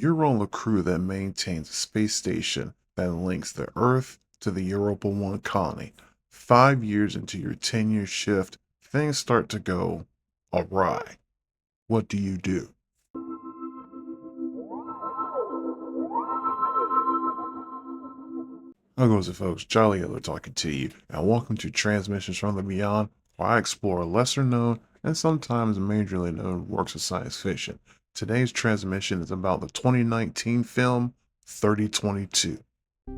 You're on the crew that maintains a space station that links the Earth to the Europa 1 colony. 5 years into your 10-year shift, things start to go awry. What do you do? How goes it, folks? Jolly Yellow talking to you, and welcome to Transmissions from the Beyond, where I explore lesser known and sometimes majorly known works of science fiction. Today's transmission is about the 2019 film 3022.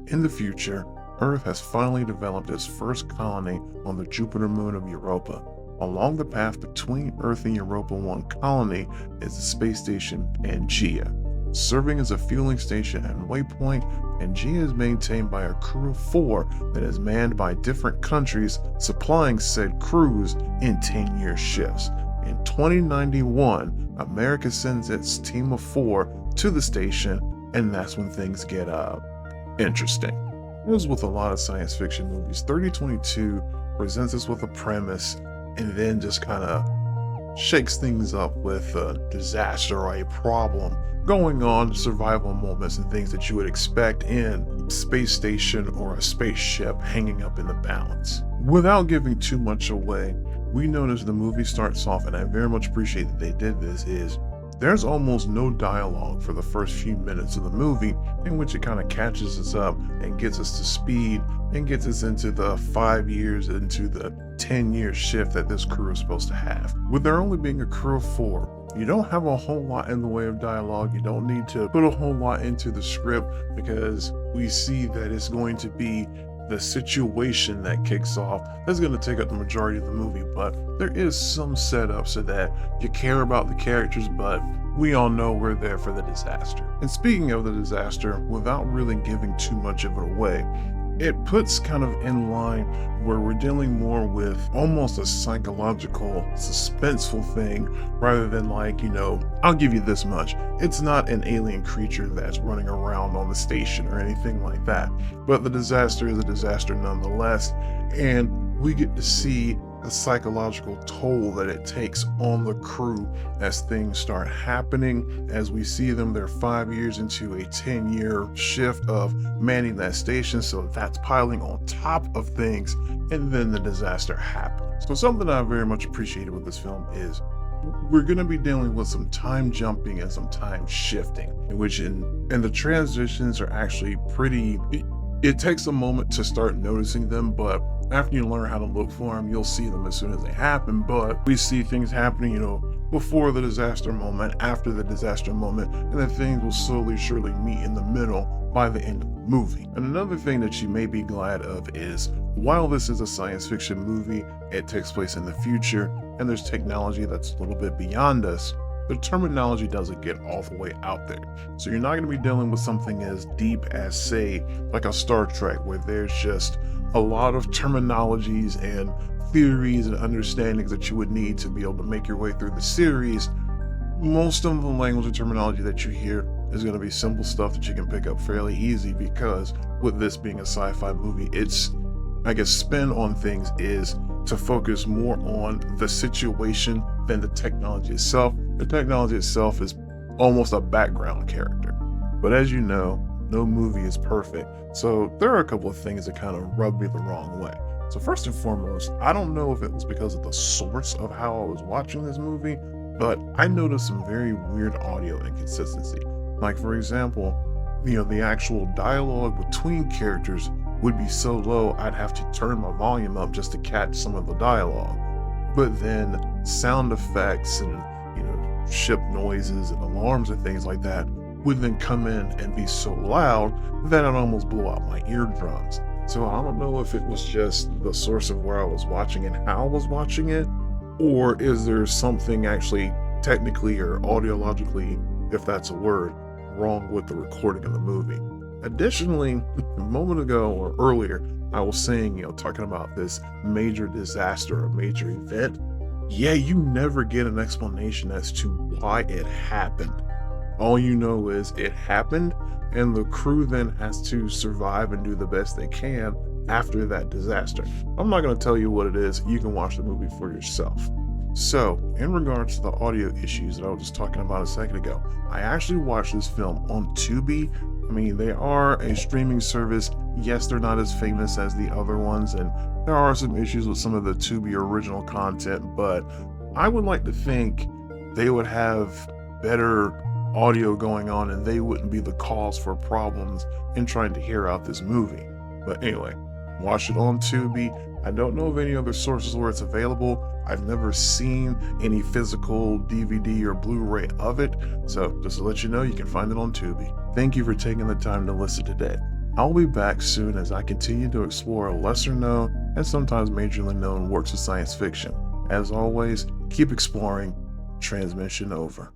In the future, Earth has finally developed its first colony on the Jupiter moon of Europa. Along the path between Earth and Europa 1 colony is the space station Pangaea. Serving as a fueling station and waypoint, Pangaea is maintained by a crew of 4 that is manned by different countries, supplying said crews in 10-year shifts. In 2091, America sends its team of 4 to the station, and that's when things get interesting. As with a lot of science fiction movies, 3022 presents us with a premise and then just kind of shakes things up with a disaster or a problem going on, survival moments and things that you would expect in a space station or a spaceship hanging up in the balance. Without giving too much away, we notice the movie starts off, and I very much appreciate that they did this, is there's almost no dialogue for the first few minutes of the movie, in which it kind of catches us up and gets us to speed and gets us into the 5 years into the 10-year shift that this crew is supposed to have. With there only being a crew of 4, you don't have a whole lot in the way of dialogue. You don't need to put a whole lot into the script, because we see that it's going to be the situation that kicks off that's going to take up the majority of the movie. But there is some setup so that you care about the characters, but we all know we're there for the disaster. And speaking of the disaster, without really giving too much of it away, it puts kind of in line where we're dealing more with almost a psychological, suspenseful thing, rather than like, I'll give you this much. It's not an alien creature that's running around on the station or anything like that. But the disaster is a disaster nonetheless, and we get to see the psychological toll that it takes on the crew as things start happening. As we see them, they're 5 years into a 10-year shift of manning that station, so that's piling on top of things, and then the disaster happens. So something I very much appreciated with this film is we're going to be dealing with some time jumping and some time shifting, and the transitions are actually pretty. It takes a moment to start noticing them, but after you learn how to look for them, you'll see them as soon as they happen. But we see things happening, before the disaster moment, after the disaster moment, and then things will slowly, surely meet in the middle by the end of the movie. And another thing that you may be glad of is, while this is a science fiction movie, it takes place in the future, and there's technology that's a little bit beyond us. The terminology doesn't get all the way out there. So you're not going to be dealing with something as deep as, say, like a Star Trek, where there's just a lot of terminologies and theories and understandings that you would need to be able to make your way through the series. Most of the language and terminology that you hear is going to be simple stuff that you can pick up fairly easy, because with this being a sci-fi movie, its, spin on things is to focus more on the situation than the technology itself. The technology itself is almost a background character. But as you know, no movie is perfect. So there are a couple of things that kind of rub me the wrong way. So first and foremost, I don't know if it was because of the source of how I was watching this movie, but I noticed some very weird audio inconsistency. Like, for example, the actual dialogue between characters would be so low, I'd have to turn my volume up just to catch some of the dialogue. But then sound effects and, ship noises and alarms and things like that would then come in and be so loud that it almost blew out my eardrums. So I don't know if it was just the source of where I was watching and how I was watching it, or is there something actually technically or audiologically, if that's a word, wrong with the recording of the movie. Additionally, a moment ago or earlier, I was saying, talking about this major disaster or major event. Yeah, you never get an explanation as to why it happened. All you know is it happened, and the crew then has to survive and do the best they can after that disaster. I'm not going to tell you what it is. You can watch the movie for yourself. So, in regards to the audio issues that I was just talking about a second ago, I actually watched this film on Tubi. I mean, they are a streaming service. Yes, they're not as famous as the other ones, and there are some issues with some of the Tubi original content, but I would like to think they would have better audio going on and they wouldn't be the cause for problems in trying to hear out this movie. But anyway, watch it on Tubi. I don't know of any other sources where it's available. I've never seen any physical DVD or Blu-ray of it, so just to let you know, you can find it on Tubi. Thank you for taking the time to listen today. I'll be back soon as I continue to explore lesser known and sometimes majorly known works of science fiction. As always, keep exploring. Transmission over.